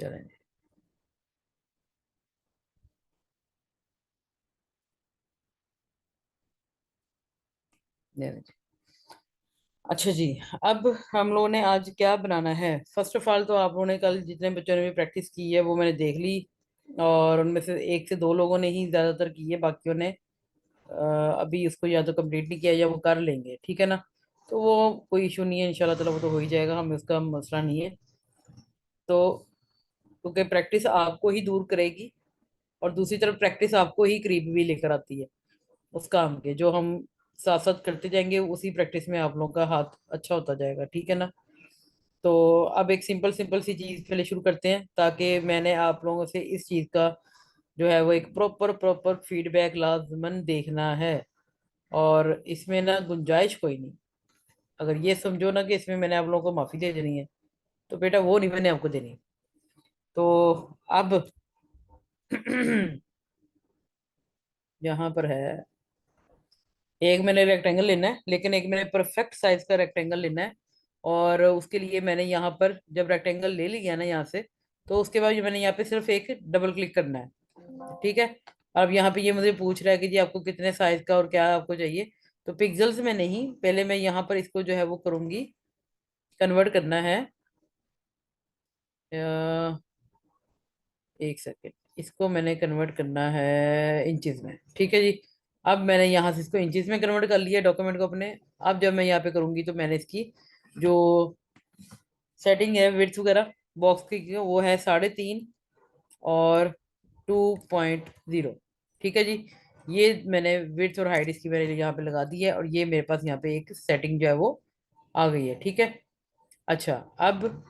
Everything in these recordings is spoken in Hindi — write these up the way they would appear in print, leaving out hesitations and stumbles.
चलें जी। ले लें जी। अच्छा जी। अब हम लोगों ने आज क्या बनाना है? फर्स्ट ऑफ ऑल तो आप लोगों ने कल जितने बच्चों ने भी प्रैक्टिस की है वो मैंने देख ली। और उनमें से एक से दो लोगों ने ही ज्यादातर की है, बाकियों ने अभी उसको या तो कंप्लीट नहीं किया या वो कर लेंगे, ठीक है ना। तो वो कोई इशू नहीं है, इंशाल्लाह ताला वो तो हो ही जाएगा, हमें उसका मसला नहीं है। तो क्योंकि प्रैक्टिस आपको ही दूर करेगी और दूसरी तरफ प्रैक्टिस आपको ही करीब भी लेकर आती है उस काम के, जो हम साथ साथ करते जाएंगे उसी प्रैक्टिस में आप लोगों का हाथ अच्छा होता जाएगा, ठीक है ना। तो अब एक सिंपल सिंपल सी चीज पहले शुरू करते हैं, ताकि मैंने आप लोगों से इस चीज का जो है वो एक प्रॉपर प्रॉपर फीडबैक लाजमन देखना है। और इसमें ना गुंजाइश कोई नहीं। अगर ये समझो ना कि इसमें मैंने आप लोगों को माफी दे देनी है, तो बेटा वो नहीं मैंने आपको देनी। तो अब यहाँ पर है, एक मैंने रेक्टेंगल लेना है, लेकिन एक मैंने परफेक्ट साइज का रेक्टेंगल लेना है। और उसके लिए मैंने यहाँ पर जब रेक्टेंगल ले लिया ना यहाँ से, तो उसके बाद मैंने यहाँ पे सिर्फ एक डबल क्लिक करना है, ठीक है। अब यहाँ पे ये मुझे पूछ रहा है कि जी आपको कितने साइज का और क्या आपको चाहिए। तो पिक्सल्स में नहीं, पहले मैं यहाँ पर इसको जो है वो करूंगी, कन्वर्ट करना है। एक सेकेंड, इसको मैंने कन्वर्ट करना है इंचेस में, ठीक है जी। अब मैंने यहाँ से इसको इंचेस में कन्वर्ट कर लिया डॉक्यूमेंट को अपने। अब जब मैं यहाँ पे करूंगी तो मैंने इसकी जो सेटिंग है विड्थ वगैरह बॉक्स की, वो है 3.5 और 2.0, ठीक है जी। ये मैंने विड्थ और हाइट इसकी मैंने यहाँ पे लगा दी है, और ये मेरे पास यहाँ पे एक सेटिंग जो है वो आ गई है, ठीक है। अच्छा, अब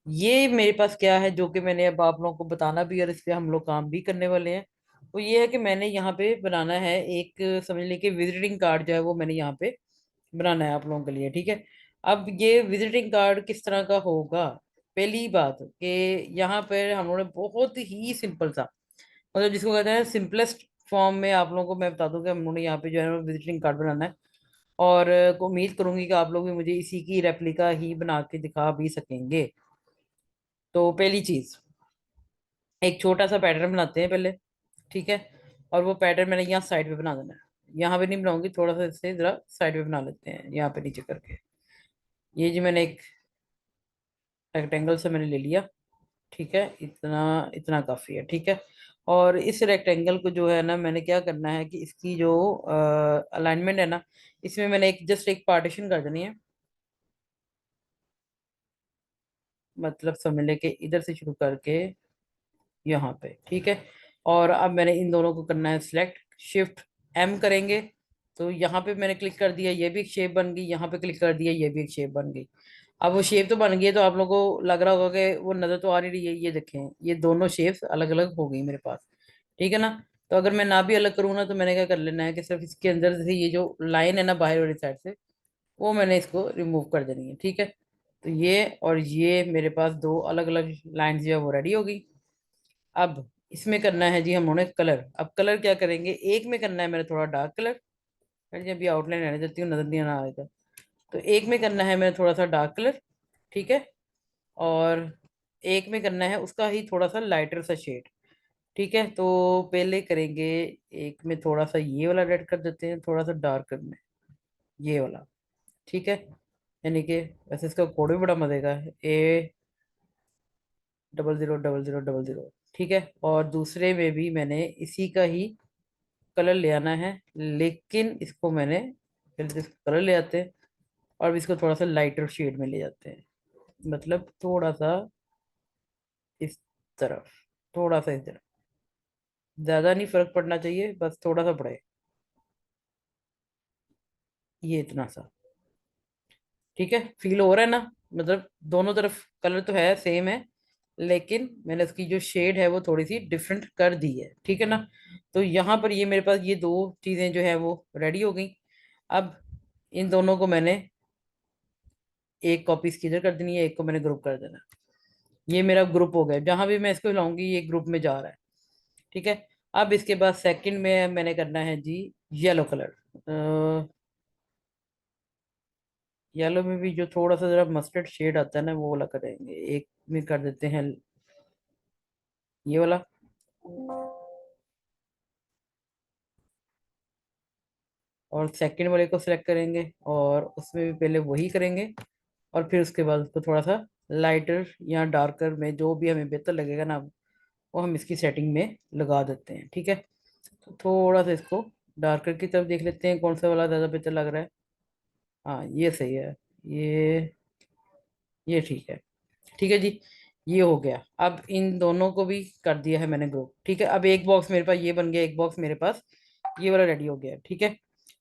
ये मेरे पास क्या है जो कि मैंने अब आप लोगों को बताना भी और इस पे हम लोग काम भी करने वाले हैं। वो ये है कि मैंने यहाँ पे बनाना है एक, समझ लीजिए विजिटिंग कार्ड जो है वो मैंने यहाँ पे बनाना है आप लोगों के लिए, ठीक है। अब ये विजिटिंग कार्ड किस तरह का होगा? पहली बात कि यहाँ पे हम लोगों ने बहुत ही सिंपल सा, मतलब जिसको कहते हैं सिंपलेस्ट फॉर्म में आप लोगों को मैं बता दूं कि हम लोगों ने यहाँ पे जो है विजिटिंग कार्ड बनाना है। और उम्मीद करूंगी कि आप लोग भी मुझे इसी की रेप्लिका ही बना के दिखा भी सकेंगे। तो पहली चीज, एक छोटा सा पैटर्न बनाते हैं पहले, ठीक है। और वो पैटर्न मैंने यहाँ साइड पे बना देना है। यहाँ पे नहीं बनाऊंगी, थोड़ा सा इससे जरा साइड पे बना लेते हैं यहाँ पे नीचे करके। ये जी मैंने एक रेक्टेंगल से मैंने ले लिया, ठीक है। इतना इतना काफी है, ठीक है। और इस रेक्टेंगल को जो है ना, मैंने क्या करना है कि इसकी जो अलाइनमेंट है ना, इसमें मैंने एक जस्ट एक पार्टीशन कर देनी है। मतलब समझ ले कि इधर से शुरू करके यहाँ पे, ठीक है। और अब मैंने इन दोनों को करना है सिलेक्ट, शिफ्ट एम करेंगे। तो यहाँ पे मैंने क्लिक कर दिया, ये भी एक शेप बन गई। यहाँ पे क्लिक कर दिया, ये भी एक शेप बन गई। अब वो शेप तो बन गई है, तो आप लोगों को लग रहा होगा कि वो नजर तो आ नहीं रही है। ये देखें, ये दोनों शेप्स अलग अलग हो गई मेरे पास, ठीक है ना। तो अगर मैं ना भी अलग करूँ ना, तो मैंने क्या कर लेना है कि सिर्फ इसके अंदर से ये जो लाइन है ना बाहर वाली साइड से, वो मैंने इसको रिमूव कर देनी है, ठीक है। तो ये और ये मेरे पास दो अलग अलग लाइन जो है वो रेडी हो गई। अब इसमें करना है जी हम लोगों ने कलर। अब कलर क्या करेंगे, एक में करना है मेरा थोड़ा डार्क कलर। जी अभी आउटलाइन रहने देती हूँ, नजर नहीं आना आएगा। तो एक में करना है मेरा थोड़ा सा डार्क कलर, ठीक है। और एक में करना है उसका ही थोड़ा सा लाइटर सा शेड, ठीक है। तो पहले करेंगे, एक में थोड़ा सा ये वाला रेड कर देते हैं, थोड़ा सा डार्क करना है ये वाला, ठीक है। यानी कि वैसे इसका कोड भी बड़ा मजे का है, A000000, ठीक है। और दूसरे में भी मैंने इसी का ही कलर ले आना है, लेकिन इसको मैंने पहले तो कलर ले आते हैं और इसको थोड़ा सा लाइटर शेड में ले जाते हैं। मतलब थोड़ा सा इस तरफ, थोड़ा सा इस तरफ, ज्यादा नहीं फर्क पड़ना चाहिए, बस थोड़ा सा पड़े, ये इतना सा, ठीक है। फील हो रहा है ना? मतलब दोनों तरफ कलर तो है सेम है, लेकिन मैंने उसकी जो शेड है वो थोड़ी सी डिफरेंट कर दी है, ठीक है ना। तो यहाँ पर ये मेरे पास ये दो चीजें जो है वो रेडी हो गई। अब इन दोनों को मैंने एक कॉपी इसकी इधर कर देनी है, एक को मैंने ग्रुप कर देना है। ये मेरा ग्रुप हो गया, जहां भी मैं इसको हिलाऊंगी ये ग्रुप में जा रहा है, ठीक है। अब इसके बाद सेकंड में मैंने करना है जी येलो कलर। येलो में भी जो थोड़ा सा जरा मस्टर्ड शेड आता है ना, वो वाला करेंगे। एक में कर देते हैं ये वाला। और सेकंड वाले को सिलेक्ट करेंगे और उसमें भी पहले वही करेंगे, और फिर उसके बाद उसको थोड़ा सा लाइटर या डार्कर में जो भी हमें बेहतर लगेगा ना, वो हम इसकी सेटिंग में लगा देते हैं। ठीक है, तो थोड़ा सा इसको डार्कर की तरफ देख लेते हैं कौन सा वाला ज़्यादा बेहतर लग रहा है। हाँ, ये सही है। ये ठीक है। ठीक है जी, ये हो गया। अब इन दोनों को भी कर दिया है मैंने ग्रुप। ठीक है, अब एक बॉक्स मेरे पास ये बन गया, एक बॉक्स मेरे पास ये वाला रेडी हो गया। ठीक है,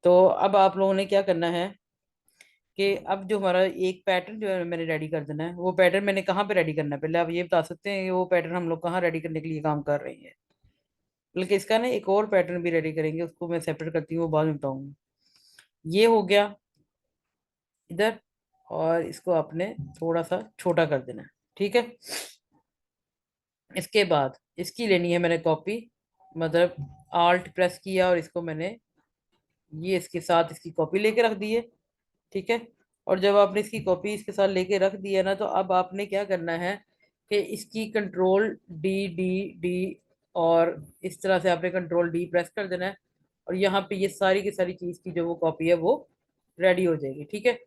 तो अब आप लोगों ने क्या करना है कि अब जो हमारा एक पैटर्न जो है मैंने रेडी कर देना है, वो पैटर्न मैंने कहाँ पे रेडी करना है, पहले आप ये बता सकते हैं कि वो पैटर्न हम लोग कहाँ रेडी करने के लिए काम कर रहे हैं। बल्कि इसका ना एक और पैटर्न भी रेडी करेंगे, उसको मैं सेपरेट करती हूँ, वो बाद में बताऊंगी। ये हो गया इधर, और इसको आपने थोड़ा सा छोटा कर देना है। ठीक है, इसके बाद इसकी लेनी है मैंने कॉपी, मतलब आल्ट प्रेस किया और इसको मैंने ये इसके साथ इसकी कॉपी लेके रख दी है। ठीक है, और जब आपने इसकी कॉपी इसके साथ लेके रख दी है ना, तो अब आपने क्या करना है कि इसकी कंट्रोल डी डी डी, और इस तरह से आपने कंट्रोल डी प्रेस कर देना है, और यहाँ पे ये सारी की सारी चीज की जो वो कॉपी है वो रेडी हो जाएगी। ठीक है,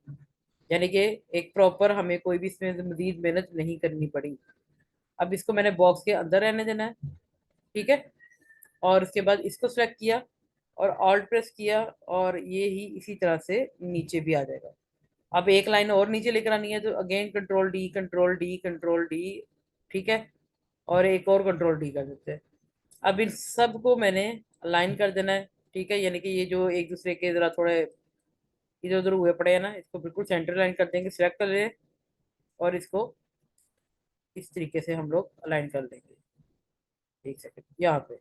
यानी कि एक प्रॉपर हमें कोई भी इसमें मजीद मेहनत नहीं करनी पड़ी। अब इसको मैंने बॉक्स के अंदर रहने देना है। ठीक है, और उसके बाद इसको सेलेक्ट किया और ऑल्ट प्रेस किया, और ये ही इसी तरह से नीचे भी आ जाएगा। अब एक लाइन और नीचे लेकर आनी है, तो again control D control D control D. ठीक है, और एक और कंट्रोल डी कर देते हैं। अब इन सब को मैंने अलाइन कर देना है। ठीक है, यानी कि ये जो एक दूसरे के जरा थोड़े इधर उधर हुए पड़े हैं ना, इसको बिल्कुल सेंटर लाइन कर देंगे, सिलेक्ट कर लें, और इसको इस तरीके से हम लोग अलाइन कर लेंगे। एक सेकंड, यहाँ पे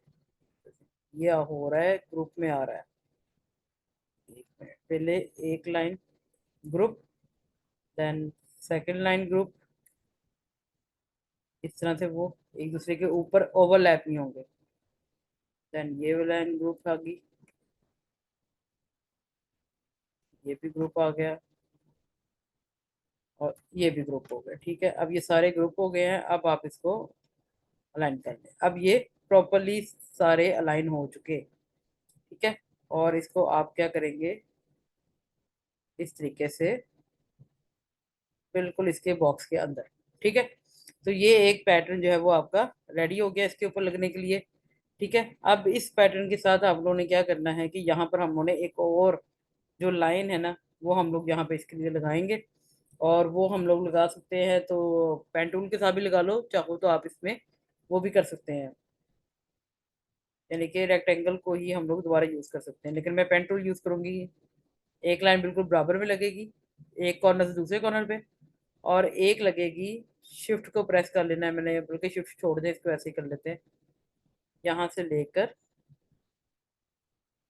ये हो रहा है, ग्रुप में आ रहा है। एक मिनट, पहले एक line group, then second line group, इस तरह से वो एक दूसरे के ऊपर ओवरलैप नहीं होंगे। देन ये वाला लाइन ग्रुप आ गई, ये भी ग्रुप आ गया, और ये भी ग्रुप हो गया। ठीक है, अब ये सारे ग्रुप हो गए हैं, अब आप इसको अलाइन कर लें। अब ये प्रॉपरली सारे अलाइन हो चुके। ठीक है, और इसको आप क्या करेंगे, इस तरीके से बिल्कुल इसके बॉक्स के अंदर। ठीक है, तो ये एक पैटर्न जो है वो आपका रेडी हो गया इसके ऊपर लगने के लिए। ठीक है, अब इस पैटर्न के साथ आप लोगों ने क्या करना है कि यहाँ पर हम लोगों ने एक और जो लाइन है ना, वो हम लोग यहाँ पे इसके लिए लगाएंगे। और वो हम लोग लगा सकते हैं, तो पेन टूल के साथ भी लगा लो, चाहो तो आप इसमें वो भी कर सकते हैं, यानी कि रेक्टेंगल को ही हम लोग दोबारा यूज कर सकते हैं, लेकिन मैं पेन टूल यूज करूंगी। एक लाइन बिल्कुल बराबर में लगेगी, एक कॉर्नर से दूसरे कॉर्नर पे, और एक लगेगी, शिफ्ट को प्रेस कर लेना है मैंने, बल्कि शिफ्ट छोड़ दें, इसको ऐसे ही कर लेते हैं, यहाँ से लेकर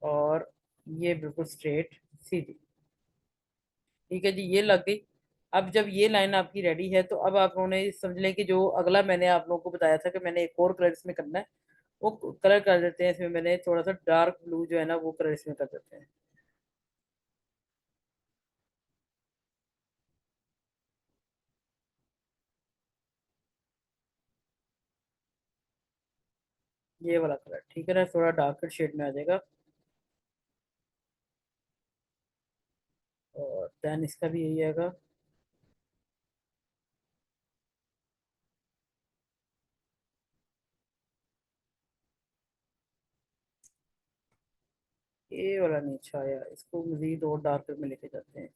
और ये बिल्कुल स्ट्रेट सीधी। ठीक है जी, ये लग गई। अब जब ये लाइन आपकी रेडी है, तो अब आप लोगों ने समझ लें कि जो अगला मैंने आप लोगों को बताया था कि मैंने एक और कलर इसमें करना है, वो कलर कर देते हैं इसमें। मैंने थोड़ा सा डार्क ब्लू जो है ना, वो कलर इसमें कर देते हैं। ये वाला कलर ठीक है ना, थोड़ा डार्कर शेड में आ जाएगा। और देन इसका भी यही आएगा। ये वाला नहीं अच्छा आया, इसको मजीद और डार्कर में लेके जाते हैं।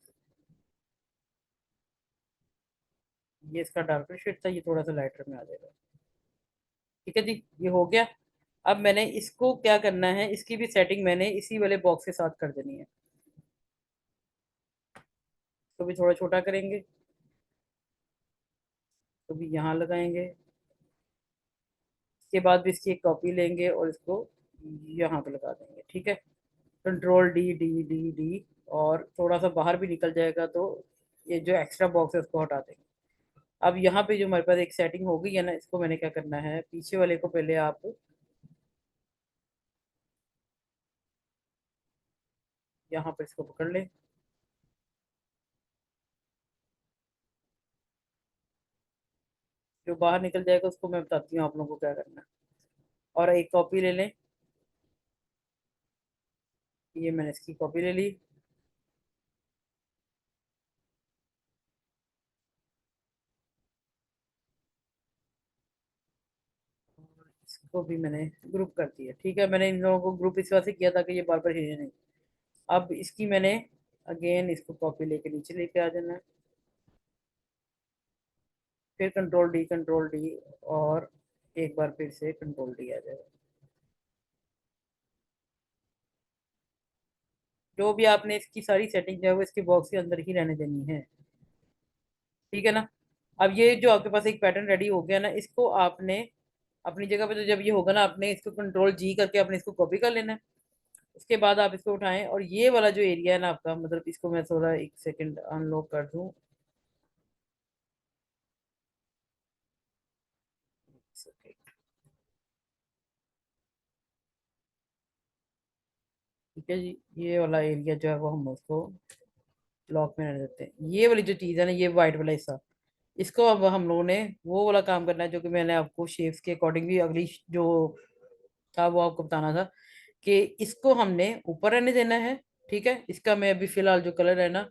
ये इसका डार्कर शेड था, ये थोड़ा सा लाइटर में आ जाएगा। ठीक है जी, ये हो गया। अब मैंने इसको क्या करना है, इसकी भी सेटिंग मैंने इसी वाले बॉक्स के साथ कर देनी है। तो भी थोड़ा छोटा करेंगे, तो भी यहाँ लगाएंगे, इसके बाद भी इसकी एक कॉपी लेंगे और इसको यहाँ पे लगा देंगे। ठीक है, control D D D D, और थोड़ा सा बाहर भी निकल जाएगा, तो ये जो एक्स्ट्रा बॉक्स है उसको हटा देंगे। अब यहाँ पे जो हमारे पास एक सेटिंग हो गई है ना, इसको मैंने क्या करना है, पीछे वाले को पहले आप यहाँ पर इसको पकड़ लें, जो बाहर निकल जाएगा उसको मैं बताती हूँ आप लोगों को क्या करना है। और एक कॉपी ले लें। ये मैंने इसकी कॉपी ले ली। इसको भी मैंने ग्रुप कर दिया। ठीक है, मैंने इन लोगों को ग्रुप इस वजह से किया था कि ये बार बार हिले नहीं। अब इसकी मैंने अगेन इसको कॉपी लेके नीचे लेके आ जाना है। फिर कंट्रोल डी और एक बार फिर से कंट्रोल डी आ जाएगा। जो भी आपने इसकी सारी सेटिंग जो है वो इसके बॉक्स के अंदर ही रहने देनी है। ठीक है ना। अब ये जो आपके पास एक पैटर्न रेडी हो गया ना, इसको आपने अपनी जगह पे, तो जब ये होगा ना आपने इसको कंट्रोल जी करके आपने इसको कॉपी कर लेना है। उसके बाद आप इसको उठाएं और ये वाला जो एरिया है ना आपका, मतलब इसको मैं थोड़ा एक सेकंड अनलॉक कर दूं। ठीक है जी, ये वाला एरिया जो है वो हम उसको लॉक में रहने देते हैं। ये वाली जो चीज़ है ना, ये वाइट वाला हिस्सा, इसको अब हम लोगों ने वो वाला काम करना है जो कि मैंने आपको शेप्स के अकॉर्डिंग भी अगली जो था वो आपको बताना था, कि इसको हमने ऊपर रहने देना है। ठीक है, इसका मैं अभी फिलहाल जो कलर है ना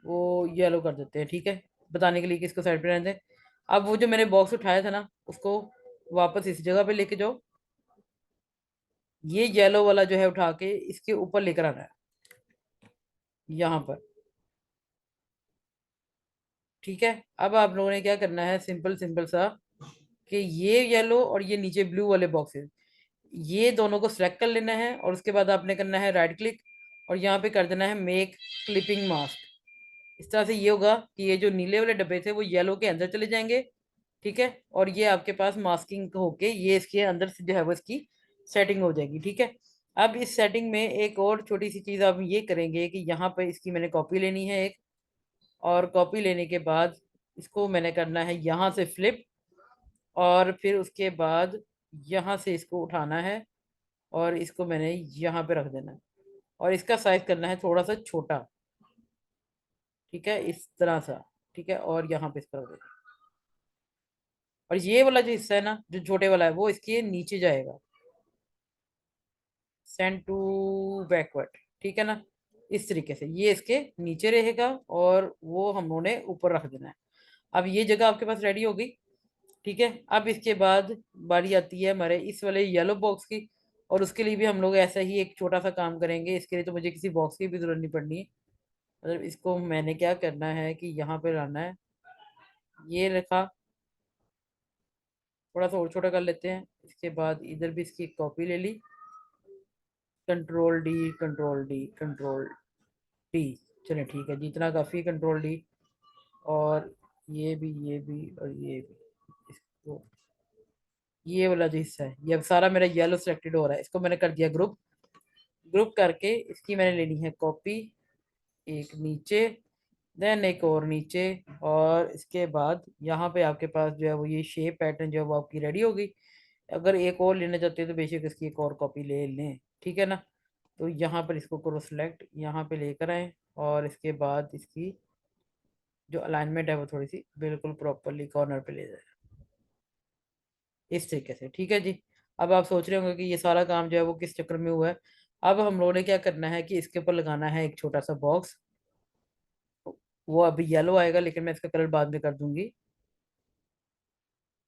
वो येलो कर देते हैं। ठीक है, बताने के लिए कि इसको साइड पे रहने दें। अब वो जो मैंने बॉक्स उठाया था ना उसको वापस इस जगह पे लेके जाओ। ये येलो वाला जो है उठा के इसके ऊपर लेकर आना है, यहाँ पर। ठीक है, अब आप लोगों ने क्या करना है, सिंपल सिंपल सा, कि ये येलो और ये नीचे ब्लू वाले बॉक्सेस, ये दोनों को सिलेक्ट कर लेना है और उसके बाद आपने करना है राइट क्लिक और यहाँ पे कर देना है मेक क्लिपिंग मास्क। इस तरह से ये होगा कि ये जो नीले वाले डब्बे थे वो येलो के अंदर चले जाएंगे। ठीक है, और ये आपके पास मास्किंग होके ये इसके अंदर से जो है वो इसकी सेटिंग हो जाएगी। ठीक है, अब इस सेटिंग में एक और छोटी सी चीज़ आप ये करेंगे कि यहाँ पे इसकी मैंने कॉपी लेनी है एक, और कॉपी लेने के बाद इसको मैंने करना है यहाँ से फ्लिप, और फिर उसके बाद यहाँ से इसको उठाना है और इसको मैंने यहाँ पे रख देना है और इसका साइज करना है थोड़ा सा छोटा। ठीक है, इस तरह सा। ठीक है, और यहाँ पे इसको रख देना है। और ये वाला जो हिस्सा है ना जो छोटे वाला है वो इसके नीचे जाएगा, सेंड टू बैकवर्ड। ठीक है ना, इस तरीके से ये इसके नीचे रहेगा और वो हम लोगों ने ऊपर रख देना है। अब ये जगह आपके पास रेडी हो गई। ठीक है, अब इसके बाद बारी आती है हमारे इस वाले येलो बॉक्स की, और उसके लिए भी हम लोग ऐसा ही एक छोटा सा काम करेंगे। इसके लिए तो मुझे किसी बॉक्स की भी जरूरत नहीं पड़नी है। मतलब इसको मैंने क्या करना है कि यहाँ पे लाना है, ये रखा, थोड़ा सा और छोटा कर लेते हैं। इसके बाद इधर भी इसकी कॉपी ले ली, control D control D control D. चलिए ठीक है जी, इतना काफ़ी, कंट्रोल डी। और ये भी और ये भी, इसको, ये वाला जो हिस्सा है ये अब सारा मेरा येलो सिलेक्टेड हो रहा है, इसको मैंने कर दिया ग्रुप। ग्रुप करके इसकी मैंने लेनी है कॉपी, एक नीचे, देन एक और नीचे, और इसके बाद यहाँ पे आपके पास जो है वो ये शेप पैटर्न जो है वो आपकी रेडी हो गई। अगर एक और लेना चाहते हैं तो बेशक इसकी एक और कॉपी ले लें। ठीक है ना, तो यहाँ पर इसको करो सिलेक्ट, यहाँ पे लेकर आए, और इसके बाद इसकी जो अलाइनमेंट है वो थोड़ी सी बिल्कुल प्रॉपरली कॉर्नर पे ले जाए, इस तरीके से। ठीक है जी, अब आप सोच रहे होंगे कि ये सारा काम जो है वो किस चक्कर में हुआ है। अब हम लोगों ने क्या करना है कि इसके ऊपर लगाना है एक छोटा सा बॉक्स। वो अभी येलो आएगा लेकिन मैं इसका कलर बाद में कर दूंगी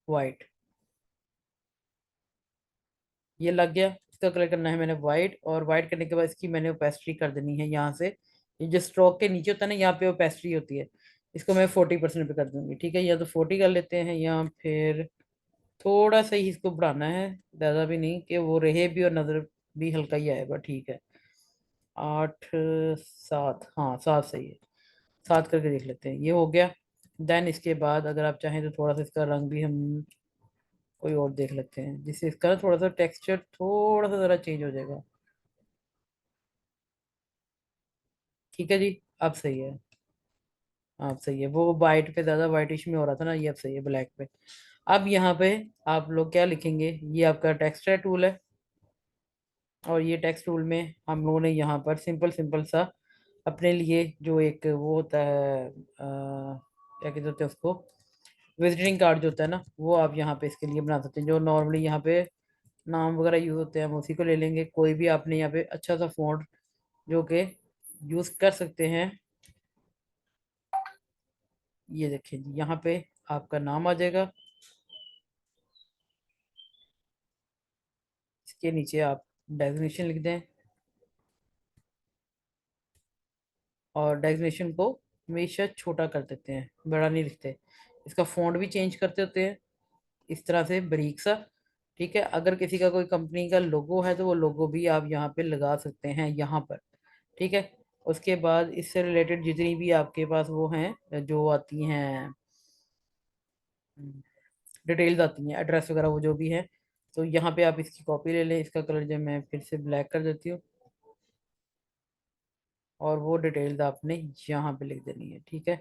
वाइट। ये लग गया, इसका कलर करना है मैंने वाइट, और वाइट करने के बाद इसकी मैंने ओपेस्ट्री कर देनी है यहाँ से। ये जो स्ट्रोक के नीचे होता है ना, यहाँ पे ओपेस्ट्री होती है, इसको मैं 40% पे कर दूंगी। ठीक है, या तो 40 कर लेते हैं, या फिर थोड़ा सा ही इसको बढ़ाना है, ज़्यादा भी नहीं कि वो रहे भी और नज़र भी हल्का ही आएगा। ठीक है, 8, 7, हाँ 7 सही है। 7 करके देख लेते हैं, ये हो गया। देन इसके बाद अगर आप चाहें तो थोड़ा सा इसका रंग भी हम कोई और देख लेते हैं, जिससे इसका ना थोड़ा सा टेक्सचर थोड़ा सा ज़रा चेंज हो जाएगा। ठीक है जी, अब सही है। अब सही है, वो वाइट पे ज़्यादा वाइटिश में हो रहा था ना, ये अब सही है ब्लैक पे। अब यहाँ पे आप लोग क्या लिखेंगे, ये आपका टेक्सचर टूल है, और ये टेक्स्ट टूल में हम लोगों ने यहाँ पर सिंपल सिंपल सा अपने लिए जो एक वो होता है क्या कहते हैं उसको, विजिटिंग कार्ड जो होता है ना, वो आप यहाँ पे इसके लिए बना सकते हैं। जो नॉर्मली यहाँ पे नाम वगैरह यूज होते हैं हम उसी को ले लेंगे। कोई भी आपने यहाँ पे अच्छा सा फॉन्ट जो कि यूज कर सकते हैं, ये देखिए जी, यहाँ पे आपका नाम आ जाएगा। इसके नीचे आप डेजिग्नेशन लिख दें, और डेजिग्नेशन को हमेशा छोटा कर देते हैं, बड़ा नहीं लिखते। इसका फॉन्ट भी चेंज करते होते हैं इस तरह से, बारीक सा। ठीक है, अगर किसी का कोई कंपनी का लोगो है तो वो लोगो भी आप यहाँ पे लगा सकते हैं यहाँ पर। ठीक है, उसके बाद इससे रिलेटेड जितनी भी आपके पास वो हैं जो आती हैं, डिटेल्स आती हैं, एड्रेस वगैरह वो जो भी है, तो यहाँ पे आप इसकी कॉपी ले लें। इसका कलर जो मैं फिर से ब्लैक कर देती हूँ, और वो डिटेल्स आपने यहाँ पे लिख देनी है। ठीक है,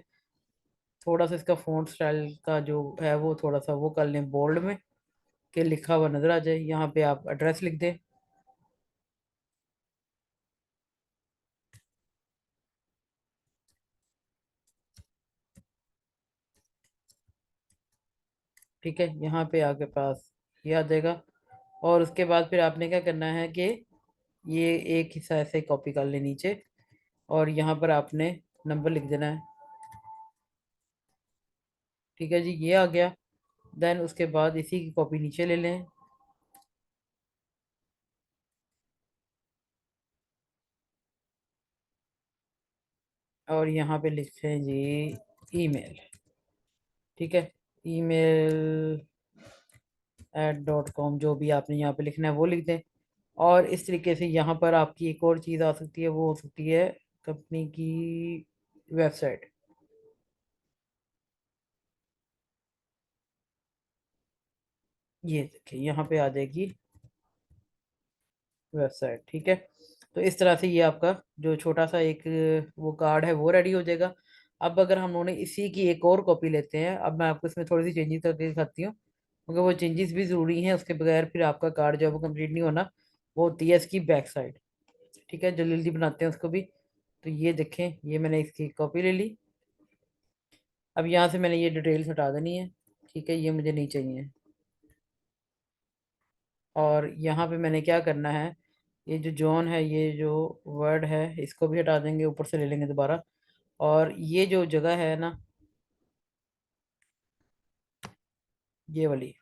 थोड़ा सा इसका फ़ॉन्ट स्टाइल का जो है वो थोड़ा सा वो कर लें बोल्ड में, कि लिखा हुआ नज़र आ जाए। यहाँ पे आप एड्रेस लिख दें। ठीक है, यहाँ पे आपके पास ये आ जाएगा। और उसके बाद फिर आपने क्या करना है कि ये एक हिस्सा ऐसे कॉपी कर ले नीचे, और यहाँ पर आपने नंबर लिख देना है। ठीक है जी, ये आ गया। देन उसके बाद इसी की कॉपी नीचे ले लें, और यहाँ पे लिखते हैं जी ईमेल। ठीक है, email @.com जो भी आपने यहाँ पे लिखना है वो लिख दें। और इस तरीके से यहाँ पर आपकी एक और चीज़ आ सकती है, वो हो सकती है कंपनी की वेबसाइट। ये देखिए यहाँ पे आ जाएगी वेबसाइट। ठीक है, तो इस तरह से ये आपका जो छोटा सा एक वो कार्ड है वो रेडी हो जाएगा। अब अगर हम लोगों ने इसी की एक और कॉपी लेते हैं, अब मैं आपको इसमें थोड़ी सी चेंजेस करके दिखाती हूँ, क्योंकि वो चेंजेस भी ज़रूरी हैं। उसके बगैर फिर आपका कार्ड जो है वो कंप्लीट नहीं होना। वो होती है इसकी बैक साइड। ठीक है, जल्दी जल्दी बनाते हैं उसको भी। तो ये देखें, ये मैंने इसकी कॉपी ले ली। अब यहाँ से मैंने ये डिटेल्स हटा देनी है। ठीक है, ये मुझे नहीं चाहिए। और यहाँ पे मैंने क्या करना है, ये जो जॉन है, ये जो वर्ड है, इसको भी हटा देंगे, ऊपर से ले लेंगे दोबारा। और ये जो जगह है ना, ये वाली,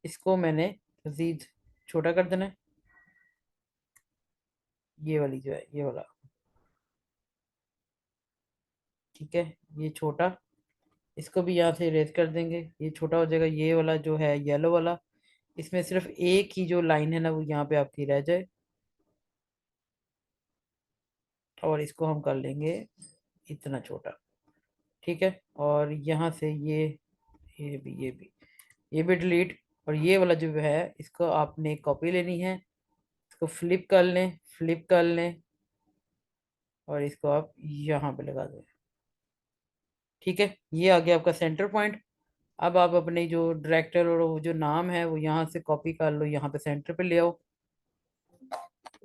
इसको मैंने मज़ीद छोटा कर देना है। ये वाली जो है, ये वाला। ठीक है, ये छोटा, इसको भी यहाँ से इरेज कर देंगे, ये छोटा हो जाएगा। ये वाला जो है येलो वाला, इसमें सिर्फ एक ही जो लाइन है ना वो यहाँ पे आपकी रह जाए, और इसको हम कर लेंगे इतना छोटा। ठीक है, और यहाँ से ये भी डिलीट। और ये वाला जो है, इसको आपने कॉपी लेनी है, इसको फ्लिप कर लें, फ्लिप कर लें, और इसको आप यहाँ पे लगा दें। ठीक है, ये आ गया आपका सेंटर पॉइंट। अब आप अपने जो डायरेक्टर और वो जो नाम है वो यहाँ से कॉपी कर लो, यहाँ पे सेंटर पे ले आओ,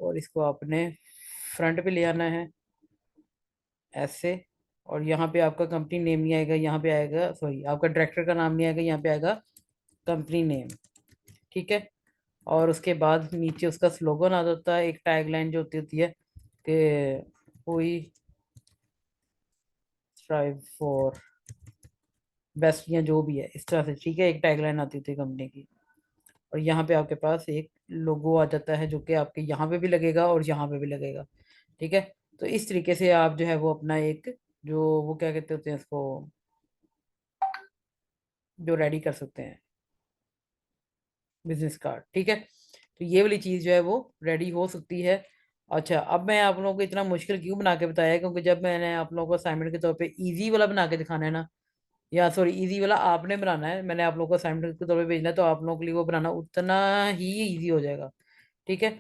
और इसको आपने फ्रंट पे ले आना है ऐसे। और यहाँ पे आपका कंपनी नेम नहीं आएगा, यहाँ पे आएगा, सॉरी, आपका डायरेक्टर का नाम नहीं आएगा, यहाँ पे आएगा कंपनी नेम। ठीक है, और उसके बाद नीचे उसका स्लोगन आ जाता है, एक टैगलाइन जो होती होती है कि वी स्ट्राइव फॉर बेस्ट, या जो भी है इस तरह से। ठीक है, एक टैगलाइन आती थी कंपनी की। और यहाँ पे आपके पास एक लोगो आ जाता है, जो कि आपके यहाँ पे भी लगेगा और यहाँ पे भी लगेगा। ठीक है, तो इस तरीके से आप जो है वो अपना एक, जो वो क्या कहते होते हैं इसको, जो रेडी कर सकते हैं बिजनेस कार्ड। ठीक है, तो ये वाली चीज़ जो है वो रेडी हो सकती है। अच्छा, अब मैं आप लोगों को इतना मुश्किल क्यों बना के बताया, क्योंकि जब मैंने आप लोगों को असाइनमेंट के तौर पे इजी वाला बना के दिखाना है ना, या सॉरी, इजी वाला आपने बनाना है, मैंने आप लोगों को असाइनमेंट के तौर पे भेजना है, तो आप लोगों के लिए वो बनाना उतना ही इजी हो जाएगा। ठीक है,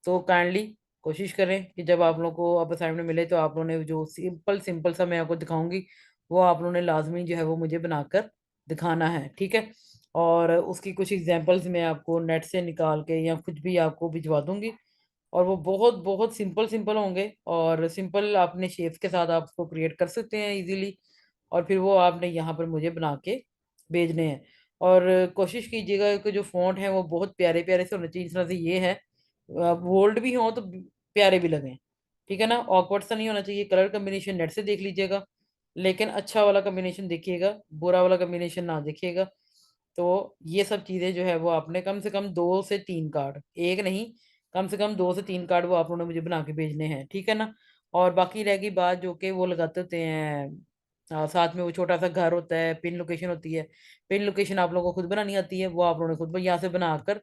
तो काइंडली कोशिश करें कि जब आप लोगों को अब असाइनमेंट मिले, तो आप लोगों ने जो सिंपल सिंपल सा मैं आपको दिखाऊंगी, वो आप लोगों ने लाजमी जो है वो मुझे बनाकर दिखाना है। ठीक है, और उसकी कुछ एग्जांपल्स मैं आपको नेट से निकाल के या कुछ भी आपको भिजवा दूंगी, और वो बहुत बहुत सिंपल सिंपल होंगे, और सिंपल अपने शेप्स के साथ आप उसको क्रिएट कर सकते हैं इजीली। और फिर वो आपने यहाँ पर मुझे बना के भेजने हैं। और कोशिश कीजिएगा कि जो फॉन्ट है वो बहुत प्यारे प्यारे से होने चाहिए। इस तरह से ये है, बोल्ड भी हो तो प्यारे भी लगें, ठीक है ना। ऑकवर्ड सा नहीं होना चाहिए। कलर कम्बिनेशन नेट से देख लीजिएगा, लेकिन अच्छा वाला कम्बिनेशन देखिएगा, बुरा वाला कम्बिनेशन ना देखिएगा। तो ये सब चीजें जो है वो आपने कम से कम 2 से 3 कार्ड, एक नहीं, कम से कम 2 से 3 कार्ड वो आप लोगों ने मुझे बना के भेजने हैं, ठीक है ना। और बाकी रह गई बात जो कि वो लगाते होते हैं, साथ में वो छोटा सा घर होता है, पिन लोकेशन होती है। पिन लोकेशन आप लोगों को खुद बनानी आती है, वो आप लोगों ने खुद यहाँ से बनाकर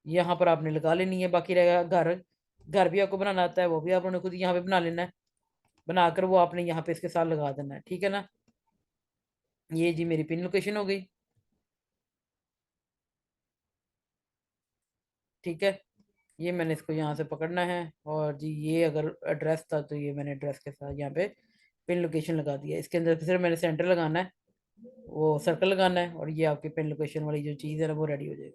यहाँ पर आपने लगा लेनी है। बाकी रहेगा घर, घर भी आपको बनाना आता है, वो भी आप लोगों ने खुद यहाँ पे बना लेना है। बनाकर वो आपने यहाँ पे इसके साथ लगा देना है, ठीक है ना। ये जी मेरी पिन लोकेशन हो गई, ठीक है। ये मैंने इसको यहाँ से पकड़ना है, और जी ये अगर एड्रेस था तो ये मैंने एड्रेस के साथ यहाँ पे पिन लोकेशन लगा दिया। इसके अंदर सिर्फ मैंने सेंटर लगाना है, वो सर्कल लगाना है, और ये आपकी पिन लोकेशन वाली जो चीज़ है ना वो रेडी हो जाएगी।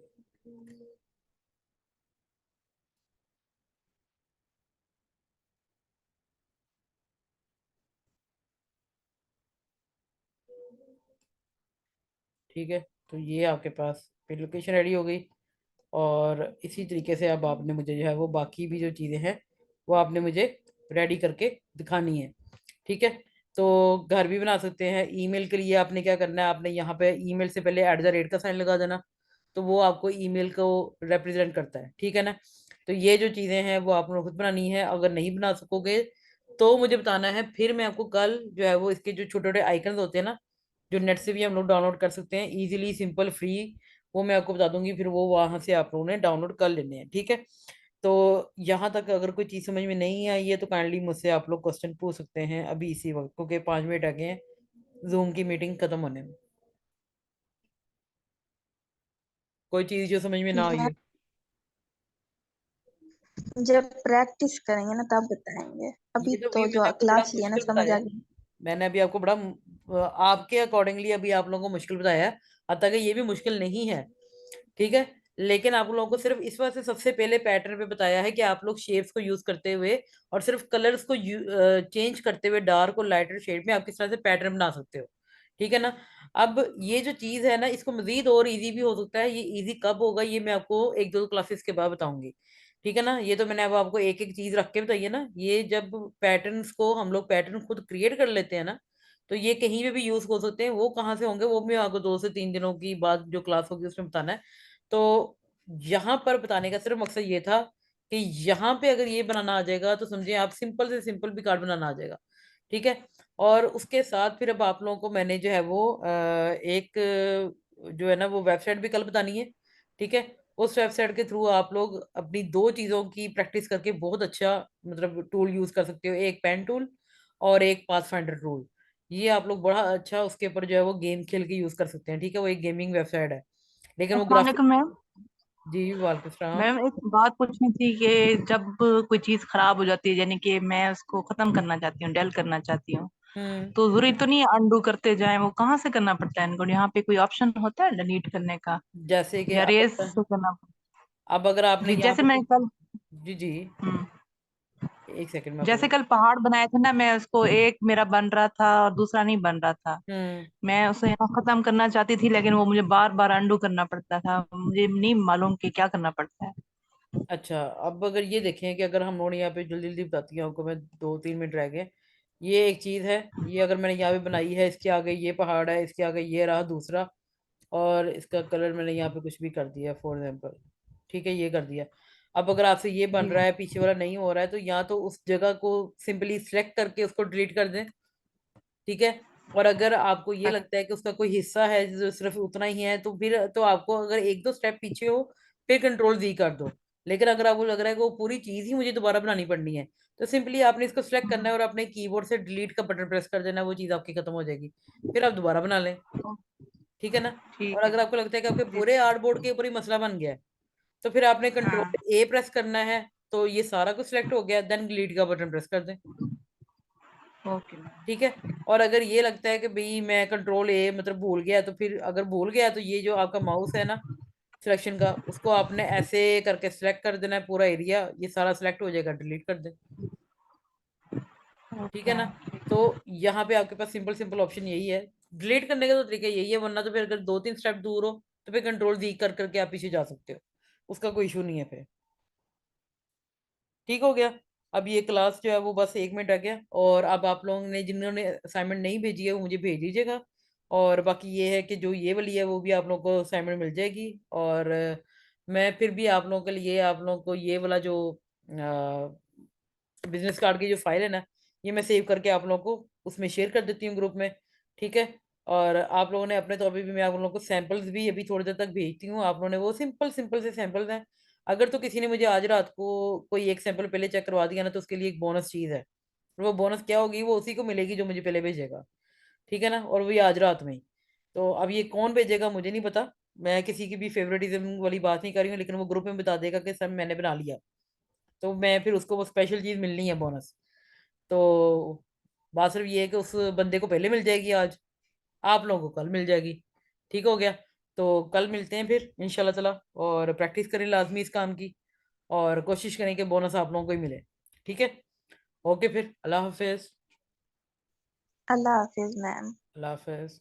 ठीक है, तो ये आपके पास पिन लोकेशन रेडी हो गई। और इसी तरीके से अब आपने मुझे जो है वो बाकी भी जो चीज़ें हैं वो आपने मुझे रेडी करके दिखानी है, ठीक है। तो घर भी बना सकते हैं। ईमेल के लिए आपने क्या करना है, आपने यहाँ पे ईमेल से पहले @ का साइन लगा देना, तो वो आपको ईमेल को रिप्रेजेंट करता है, ठीक है ना। तो ये जो चीज़ें हैं वो आप लोगों को खुद बनानी है। अगर नहीं बना सकोगे तो मुझे बताना है, फिर मैं आपको कल जो है वो इसके जो छोटे छोटे आइकन होते हैं ना, जो नेट से भी हम लोग डाउनलोड कर सकते हैं इजीली सिंपल फ्री, वो मैं आपको बता दूंगी, फिर वो वहां से आप लोगों ने डाउनलोड कर लेने हैं, ठीक है। तो यहाँ तक अगर कोई चीज़ समझ में नहीं आई है तो काइंडली मुझसे आप लोग क्वेश्चन पूछ सकते हैं अभी इसी वक्त, क्योंकि 5 मिनट आ गए हैं जूम की मीटिंग खत्म होने में। कोई चीज़ जो समझ में ना आई मैं हो। जब प्रैक्टिस करेंगे ना तब बताएंगे, ये अभी तो ये तो मैंने जो आपको बड़ा क्लास लिया ना मुश्किल समझ बताया आ है। गई। मैंने अभी आपको बड़ा आपके अकॉर्डिंगली अभी आप लोगों को मुश्किल बताया है, हालांकि ये भी मुश्किल नहीं है, ठीक है। लेकिन आप लोगों को सिर्फ इस वजह से सबसे पहले पैटर्न पे बताया है कि आप लोग शेप्स को यूज करते हुए और सिर्फ कलर्स को चेंज करते हुए डार्क और लाइटर शेड में आप किस तरह से पैटर्न बना सकते हो, ठीक है ना। अब ये जो चीज है ना, इसको मजीद और इजी भी हो सकता है। ये इजी कब होगा ये मैं आपको 1-2 क्लासेस के बाद बताऊंगी, ठीक है ना। ये तो मैंने अब आपको एक एक चीज रख के बताई है ना। ये जब पैटर्न्स को हम लोग पैटर्न खुद क्रिएट कर लेते हैं ना, तो ये कहीं पे भी यूज हो सकते हैं। वो कहाँ से होंगे वो मैं आपको 2 से 3 दिनों की बाद जो क्लास होगी उसमें बताना है। तो यहाँ पर बताने का सिर्फ मकसद ये था कि यहाँ पे अगर ये बनाना आ जाएगा तो समझिए आप सिंपल से सिंपल भी कार्ड बनाना आ जाएगा, ठीक है। और उसके साथ फिर अब आप लोगों को मैंने जो है वो एक जो है ना वो वेबसाइट भी कल बतानी है, ठीक है। उस वेबसाइट के थ्रू आप लोग अपनी 2 चीज़ों की प्रैक्टिस करके बहुत अच्छा मतलब टूल यूज कर सकते हो, एक पेन टूल और एक पाथफाइंडर टूल। ये आप लोग बड़ा अच्छा उसके ऊपर जो है वो गेम खेल के यूज कर सकते हैं, ठीक है। वो एक गेमिंग वेबसाइट है, लेकिन वो अस्सलाम ग्राफिक। वालेकुम मैम। जी वालेकुम सलाम। मैम एक बात पूछनी थी कि जब कोई चीज खराब हो जाती है, यानी कि मैं उसको खत्म करना चाहती हूँ, डेल करना चाहती हूँ, हम्म। तो जरूरी तो नहीं अनडू करते जाएं, वो कहाँ से करना पड़ता है इनको? यहाँ पे कोई ऑप्शन होता है डिलीट करने का जैसे कि या अब रेस अगर से करना अब अगर आपने जी यहाँ जैसे पे मैं कुछ। कल जी जी, हम्म, एक सेकंड में आपको जैसे कल पहाड़ बनाए थे ना, मैं उसको एक मेरा बन रहा था और दूसरा नहीं बन रहा था। हम्म। मैं उसे यहाँ खत्म करना चाहती थी, लेकिन वो मुझे बार बार अंडू करना पड़ता था। मुझे नहीं मालूम कि क्या करना पड़ता है। अच्छा, अब अगर ये देखें कि अगर हम लोग यहाँ पे जल्दी जल्दी बताती हूँ आपको मैं, 2-3 मिनट रह गए। ये एक चीज़ है, ये अगर मैंने यहाँ पे बनाई है, इसके आगे ये पहाड़ है, इसके आगे ये रहा दूसरा, और इसका कलर मैंने यहाँ पे कुछ भी कर दिया फॉर एग्जाम्पल, ठीक है, ये कर दिया। अब अगर आपसे ये बन जी रहा है, पीछे वाला नहीं हो रहा है, तो या तो उस जगह को सिंपली सिलेक्ट करके उसको डिलीट कर दें, ठीक है। और अगर आपको ये लगता है कि उसका कोई हिस्सा है जो सिर्फ उतना ही है, तो फिर तो आपको अगर 1-2 स्टेप पीछे हो फिर कंट्रोल Z कर दो। लेकिन अगर आपको लग रहा है कि वो पूरी चीज ही मुझे दोबारा बनानी पड़नी है, तो सिंपली आपने इसको सिलेक्ट करना है और अपने कीबोर्ड से डिलीट का बटन प्रेस कर देना, वो चीज आपकी खत्म हो जाएगी। फिर आप दोबारा बना लें, ठीक है ना। और ठीक है। अगर आपको लगता है कि आपके जी पूरे आर्टबोर्ड के ऊपर ही मसला बन गया है, तो फिर आपने हाँ। कंट्रोल A प्रेस करना है, तो ये सारा कुछ सिलेक्ट हो गया, देन डिलीट का बटन प्रेस कर दें, ओके। ठीक है। और अगर ये लगता है कि भाई मैं कंट्रोल A मतलब भूल गया, तो फिर अगर भूल गया तो ये जो आपका माउस है ना सिलेक्शन का, उसको आपने ऐसे करके सिलेक्ट कर देना है, पूरा एरिया ये सारा सिलेक्ट हो जाएगा, डिलीट कर दें, ठीक है ओके। ना। तो यहाँ पे आपके पास सिंपल सिंपल ऑप्शन यही है। डिलीट करने का तो तरीका यही है, वरना तो फिर अगर 2-3 स्टेप दूर हो तो फिर कंट्रोल वी कर करके आप पीछे जा सकते हो, उसका कोई इशू नहीं है फिर। ठीक हो गया। अब ये क्लास जो है वो बस 1 मिनट रह गया, और अब आप लोगों ने जिन्होंने असाइनमेंट नहीं भेजी है वो मुझे भेज दीजिएगा। और बाकी ये है कि जो ये वाली है वो भी आप लोगों को असाइनमेंट मिल जाएगी। और मैं फिर भी आप लोगों के लिए आप लोगों को ये वाला जो बिजनेस कार्ड की जो फाइल है ना, ये मैं सेव करके आप लोगों को उसमें शेयर कर देती हूँ ग्रुप में। ठीक है। और आप लोगों ने अपने तौर पे भी, मैं आप लोगों को सैंपल्स भी अभी थोड़ी देर तक भेजती हूँ, आप लोगों ने वो सिंपल सिंपल से सैंपल्स हैं। अगर तो किसी ने मुझे आज रात को कोई एक सैंपल पहले चेक करवा दिया ना, तो उसके लिए एक बोनस चीज है। और वो बोनस क्या होगी, वो उसी को मिलेगी जो मुझे पहले भेजेगा। ठीक है ना, और वो भी आज रात में ही। तो अब ये कौन भेजेगा मुझे नहीं पता, मैं किसी की भी फेवरेटिज्म वाली बात नहीं कर रही हूँ, लेकिन वो ग्रुप में बता देगा कि सर मैंने बना लिया, तो मैं फिर उसको वो स्पेशल चीज मिलनी है, बोनस। तो बात सिर्फ ये है कि उस बंदे को पहले मिल जाएगी आज, आप लोगों को कल मिल जाएगी। ठीक हो गया। तो कल मिलते हैं फिर इंशाल्लाह ताला, और प्रैक्टिस करें लाजमी इस काम की, और कोशिश करें कि बोनस आप लोगों को ही मिले। ठीक है। ओके फिर, अल्लाह हाफिज। अल्लाह हाफिज मैम। अल्लाह हाफिज।